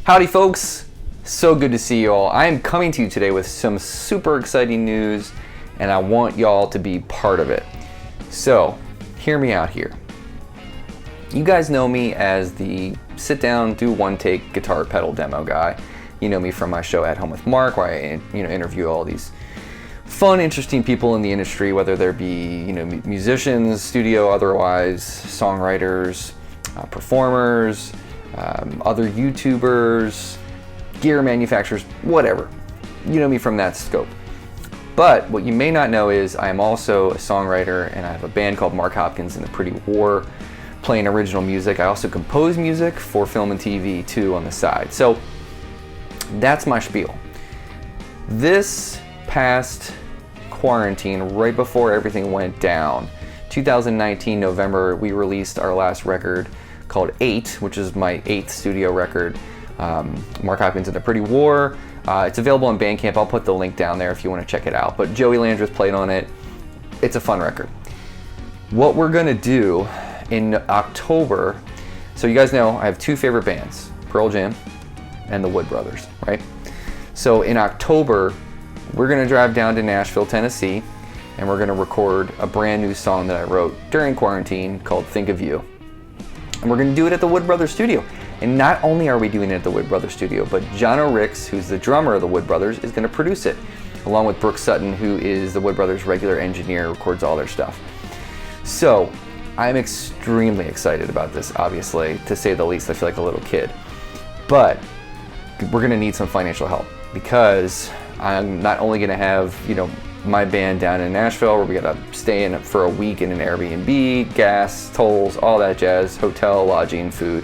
Howdy folks, so good to see you all. I am coming to you today with some super exciting news and I want y'all to be part of it. So, hear me out here. You guys know me as the sit down, do one take guitar pedal demo guy. You know me from my show At Home with Mark, where I interview all these fun, interesting people in the industry, whether there be musicians, studio, otherwise, songwriters, performers, other YouTubers, gear manufacturers, whatever. You know me from that scope. But what you may not know is I am also a songwriter and I have a band called Mark Hopkins and the Pretty War, playing original music. I also compose music for film and TV too on the side. So that's my spiel. This past quarantine, right before everything went down, 2019 November, we released our last record called 8, which is my 8th studio record, Mark Hopkins and the Pretty War. It's available on Bandcamp. I'll put the link down there if you want to check it out. But Joey Landreth played on it. It's a fun record. What we're gonna do in October, so you guys know I have two favorite bands, Pearl Jam and the Wood Brothers, right? So in October, we're gonna drive down to Nashville, Tennessee, and we're gonna record a brand new song that I wrote during quarantine called Think of You. And we're gonna do it at the Wood Brothers studio. And not only are we doing it at the Wood Brothers studio, but Jono Ricks, who's the drummer of the Wood Brothers, is gonna produce it, along with Brooke Sutton, who is the Wood Brothers' regular engineer, records all their stuff. So I'm extremely excited about this, obviously, to say the least. I feel like a little kid. But we're gonna need some financial help because I'm not only gonna have, my band down in Nashville where we gotta stay in for a week in an Airbnb, gas, tolls, all that jazz, hotel, lodging, food.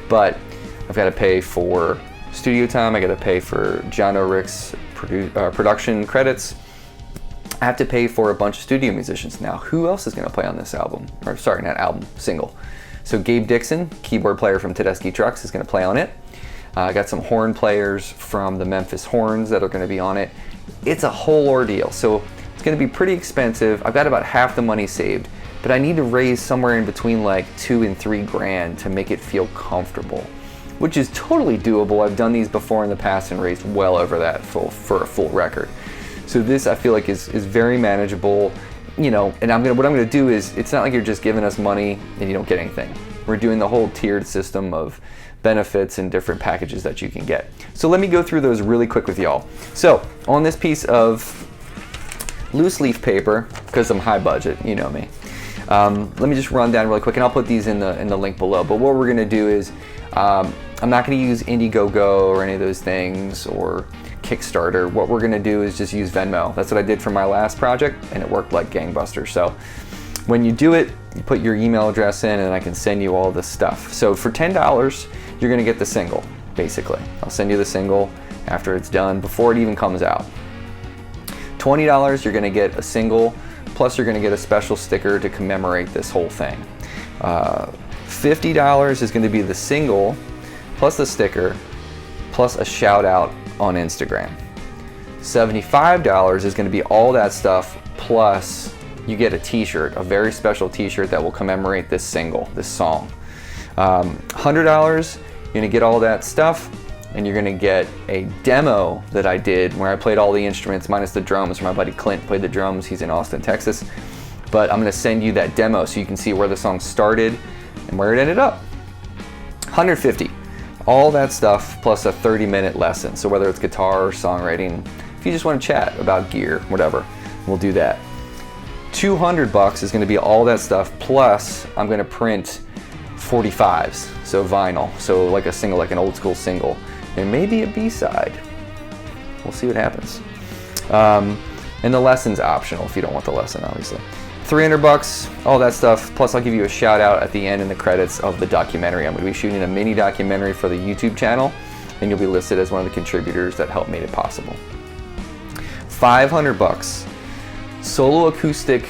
But I've gotta pay for studio time, I gotta pay for Jono Ricks production credits. I have to pay for a bunch of studio musicians. Now, who else is gonna play on this album? Or sorry, not album, single. So Gabe Dixon, keyboard player from Tedeschi Trucks, is gonna play on it. I got some horn players from the Memphis Horns that are gonna be on it. It's a whole ordeal, so it's gonna be pretty expensive. I've got about half the money saved, but I need to raise somewhere in between like $2 and $3 grand to make it feel comfortable, which is totally doable. I've done these before in the past and raised well over that for a full record. So this I feel like is very manageable, and what I'm gonna do is, it's not like you're just giving us money and you don't get anything. We're doing the whole tiered system of benefits and different packages that you can get. So let me go through those really quick with y'all. So on this piece of loose leaf paper, because I'm high budget, you know me, let me just run down really quick, and I'll put these in the link below. But what we're gonna do is, I'm not gonna use Indiegogo or any of those things or Kickstarter. What we're gonna do is just use Venmo. That's what I did for my last project, and it worked like gangbusters. So when you do it, you put your email address in and I can send you all this stuff. So for $10, you're gonna get the single, basically. I'll send you the single after it's done, before it even comes out. $20, you're gonna get a single, plus you're gonna get a special sticker to commemorate this whole thing. $50 is gonna be the single, plus the sticker, plus a shout out on Instagram. $75 is gonna be all that stuff, plus you get a t-shirt, a very special t-shirt that will commemorate this single, this song. $100, you're gonna get all that stuff, and you're gonna get a demo that I did where I played all the instruments minus the drums. My buddy Clint played the drums, he's in Austin, Texas. But I'm gonna send you that demo so you can see where the song started and where it ended up. $150, all that stuff plus a 30-minute lesson. So whether it's guitar or songwriting, if you just wanna chat about gear, whatever, we'll do that. $200 is gonna be all that stuff, plus I'm gonna print 45s, so vinyl, so like a single, like an old school single, and maybe a B-side. We'll see what happens. And the lesson's optional if you don't want the lesson, obviously. $300, all that stuff, plus I'll give you a shout out at the end in the credits of the documentary. I'm gonna be shooting a mini documentary for the YouTube channel, and you'll be listed as one of the contributors that helped made it possible. $500, solo acoustic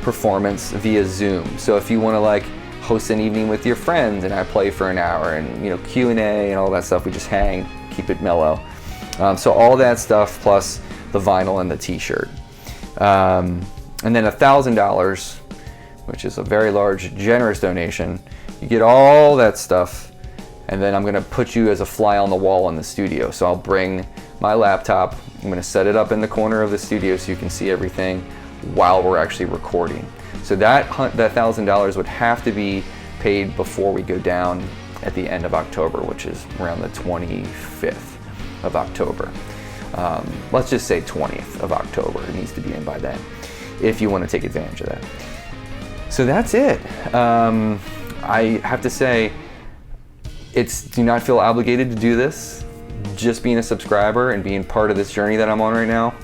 performance via Zoom. So if you wanna host an evening with your friends and I play for an hour and Q&A and all that stuff, we just hang, keep it mellow. So all that stuff plus the vinyl and the t-shirt. And then $1,000, which is a very large, generous donation. You get all that stuff and then I'm gonna put you as a fly on the wall in the studio. So I'll bring my laptop, I'm gonna set it up in the corner of the studio so you can see everything while we're actually recording. So that $1,000 would have to be paid before we go down at the end of October, which is around the 25th of October. Let's just say 20th of October. It needs to be in by then if you want to take advantage of that. So that's it. I have to say, do not feel obligated to do this. Just being a subscriber and being part of this journey that I'm on right now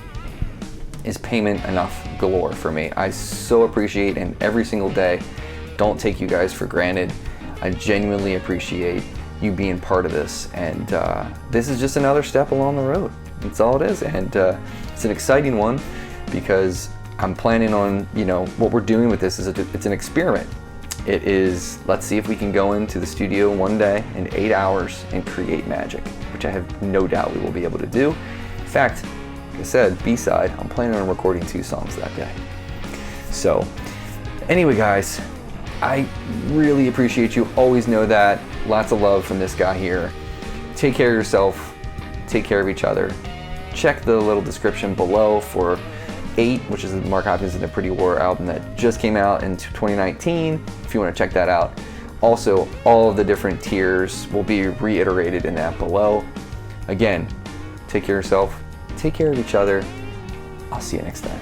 is payment enough galore for me. I so appreciate, and every single day, don't take you guys for granted. I genuinely appreciate you being part of this, and this is just another step along the road. That's all it is, and it's an exciting one because I'm planning on, what we're doing with this is it's an experiment. It is, let's see if we can go into the studio one day in 8 hours and create magic, which I have no doubt we will be able to do. In fact, like I said, B-side, I'm planning on recording 2 songs that day. So, anyway guys, I really appreciate you. Always know that. Lots of love from this guy here. Take care of yourself. Take care of each other. Check the little description below for 8, which is the Mark Hopkins and the Pretty War album that just came out in 2019, if you want to check that out. Also, all of the different tiers will be reiterated in that below. Again, take care of yourself. Take care of each other. I'll see you next time.